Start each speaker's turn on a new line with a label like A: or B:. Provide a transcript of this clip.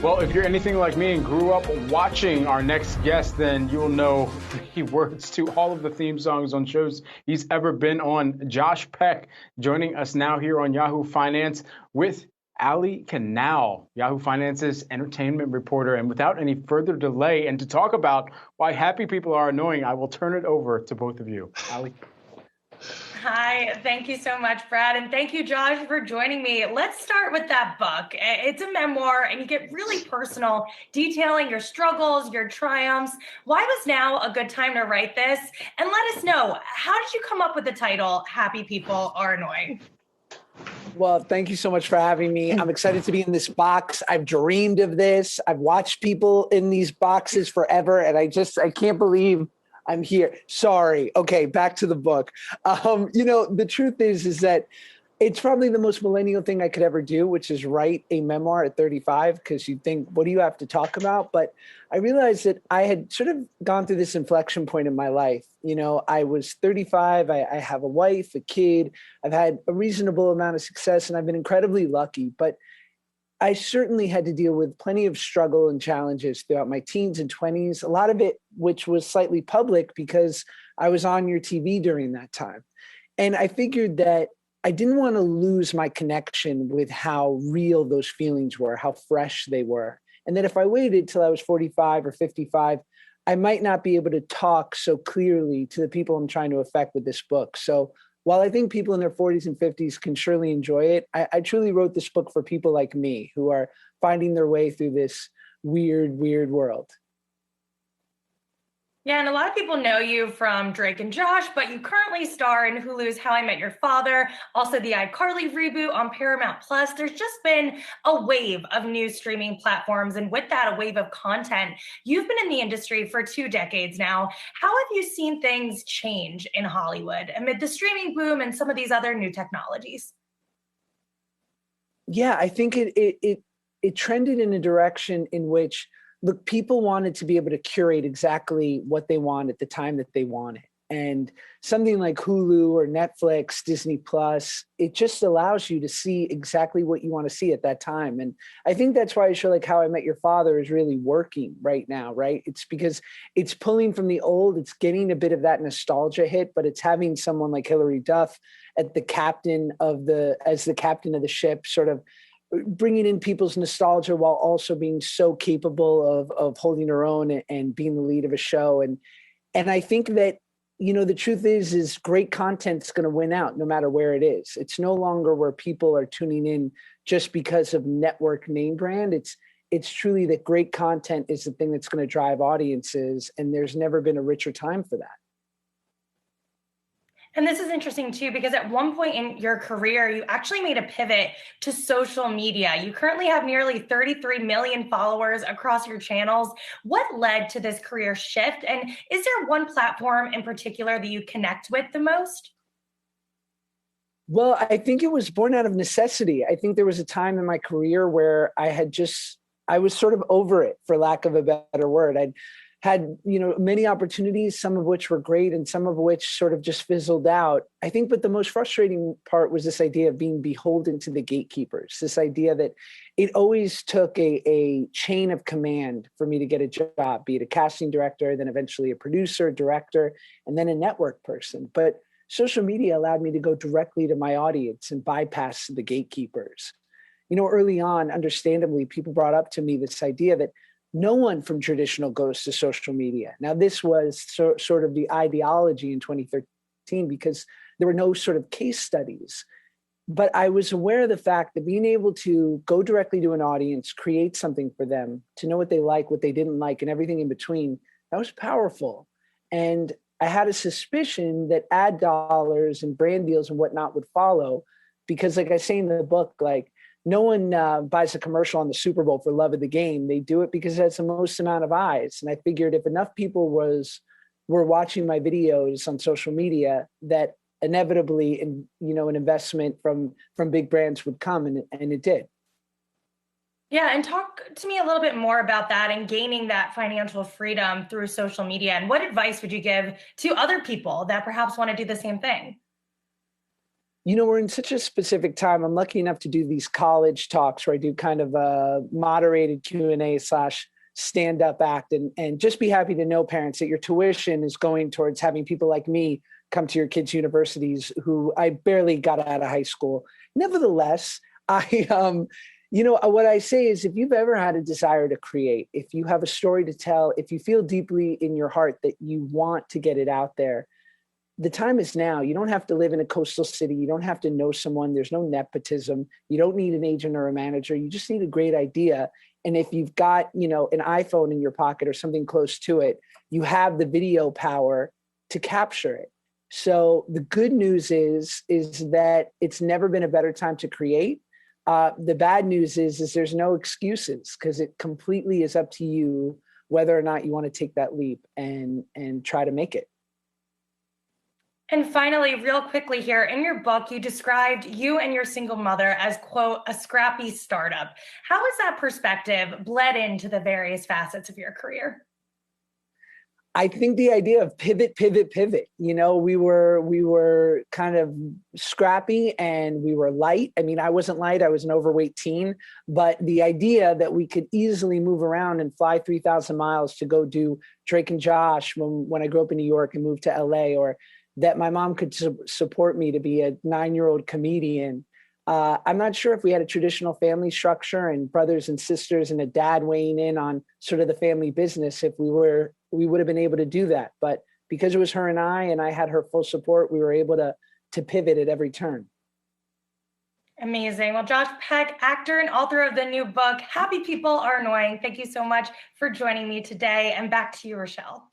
A: Well, if you're anything like me and grew up watching our next guest, then you'll know the words to all of the theme songs on shows he's ever been on. Josh Peck joining us now here on Yahoo Finance with Ali Canal, Yahoo Finance's entertainment reporter. And without any further delay, and to talk about why happy people are annoying, I will turn it over to both of you. Ali.
B: Hi, thank you so much, Brad. And thank you, Josh, for joining me. Let's start with that book. It's a memoir and you get really personal, detailing your struggles, your triumphs. Why was now a good time to write this? And let us know, how did you come up with the title, Happy People Are Annoying?
C: Well, thank you so much for having me. I'm excited to be in this box. I've dreamed of this. I've watched people in these boxes forever. And I can't believe I'm here. Sorry. Okay, back to the book. The truth is that it's probably the most millennial thing I could ever do, which is write a memoir at 35, because you think, what do you have to talk about? But I realized that I had sort of gone through this inflection point in my life. I was 35. I have a wife, a kid. I've had a reasonable amount of success, and I've been incredibly lucky. But I certainly had to deal with plenty of struggle and challenges throughout my teens and 20s, a lot of it which was slightly public because I was on your TV during that time. And I figured that I didn't want to lose my connection with how real those feelings were, how fresh they were. And that if I waited till I was 45 or 55, I might not be able to talk so clearly to the people I'm trying to affect with this book. So while I think people in their 40s and 50s can surely enjoy it, I truly wrote this book for people like me who are finding their way through this weird world.
B: Yeah, and a lot of people know you from Drake and Josh, but you currently star in Hulu's How I Met Your Father, also the iCarly reboot on Paramount Plus. There's just been a wave of new streaming platforms, and with that, a wave of content. You've been in the industry for 2 decades now. How have you seen things change in Hollywood amid the streaming boom and some of these other new technologies?
C: Yeah, I think it trended in a direction in which, look, people wanted to be able to curate exactly what they want at the time that they want it. And something like Hulu or Netflix, Disney Plus, it just allows you to see exactly what you want to see at that time. And I think that's why a show like How I Met Your Father is really working right now, right? It's because it's pulling from the old, it's getting a bit of that nostalgia hit, but it's having someone like Hilary Duff as the captain of the ship, sort of bringing in people's nostalgia while also being so capable of holding her own and being the lead of a show. And I think that, the truth is great content's going to win out no matter where it is. It's no longer where people are tuning in just because of network name brand. It's truly that great content is the thing that's going to drive audiences. And there's never been a richer time for that.
B: And this is interesting too, because at one point in your career, you actually made a pivot to social media. You currently have nearly 33 million followers across your channels. What led to this career shift? And is there one platform in particular that you connect with the most?
C: Well, I think it was born out of necessity. I think there was a time in my career where I was sort of over it, for lack of a better word. I'd had, many opportunities, some of which were great and some of which sort of just fizzled out. I think, but the most frustrating part was this idea of being beholden to the gatekeepers, this idea that it always took a chain of command for me to get a job, be it a casting director, then eventually a producer, director, and then a network person. But social media allowed me to go directly to my audience and bypass the gatekeepers. Early on, understandably, people brought up to me this idea that no one from traditional goes to social media. Now, this was sort of the ideology in 2013 because there were no sort of case studies. But I was aware of the fact that being able to go directly to an audience, create something for them, to know what they like, what they didn't like, and everything in between, that was powerful. And I had a suspicion that ad dollars and brand deals and whatnot would follow because, like I say in the book, no one buys a commercial on the Super Bowl for love of the game. They do it because it has the most amount of eyes. And I figured if enough people were watching my videos on social media, that inevitably, an investment from big brands would come, and it did.
B: Yeah, and talk to me a little bit more about that and gaining that financial freedom through social media. And what advice would you give to other people that perhaps want to do the same thing?
C: We're in such a specific time. I'm lucky enough to do these college talks where I do kind of a moderated Q&A / stand-up act, and just be happy to know, parents, that your tuition is going towards having people like me come to your kids' universities who I barely got out of high school. Nevertheless, what I say is, if you've ever had a desire to create, if you have a story to tell, if you feel deeply in your heart that you want to get it out there, the time is now. You don't have to live in a coastal city. You don't have to know someone. There's no nepotism. You don't need an agent or a manager. You just need a great idea. And if you've got, an iPhone in your pocket or something close to it, you have the video power to capture it. So the good news is that it's never been a better time to create. The bad news is there's no excuses, because it completely is up to you whether or not you want to take that leap and try to make it.
B: And finally, real quickly here, in your book, you described you and your single mother as, quote, a scrappy startup. How has that perspective bled into the various facets of your career?
C: I think the idea of pivot. We were kind of scrappy and we were light. I mean, I wasn't light. I was an overweight teen. But the idea that we could easily move around and fly 3,000 miles to go do Drake and Josh when I grew up in New York and moved to LA, or that my mom could support me to be a 9-year-old comedian. I'm not sure if we had a traditional family structure and brothers and sisters and a dad weighing in on sort of the family business, if we would have been able to do that. But because it was her and I had her full support, we were able to pivot at every turn.
B: Amazing. Well, Josh Peck, actor and author of the new book, Happy People Are Annoying. Thank you so much for joining me today. And back to you, Rochelle.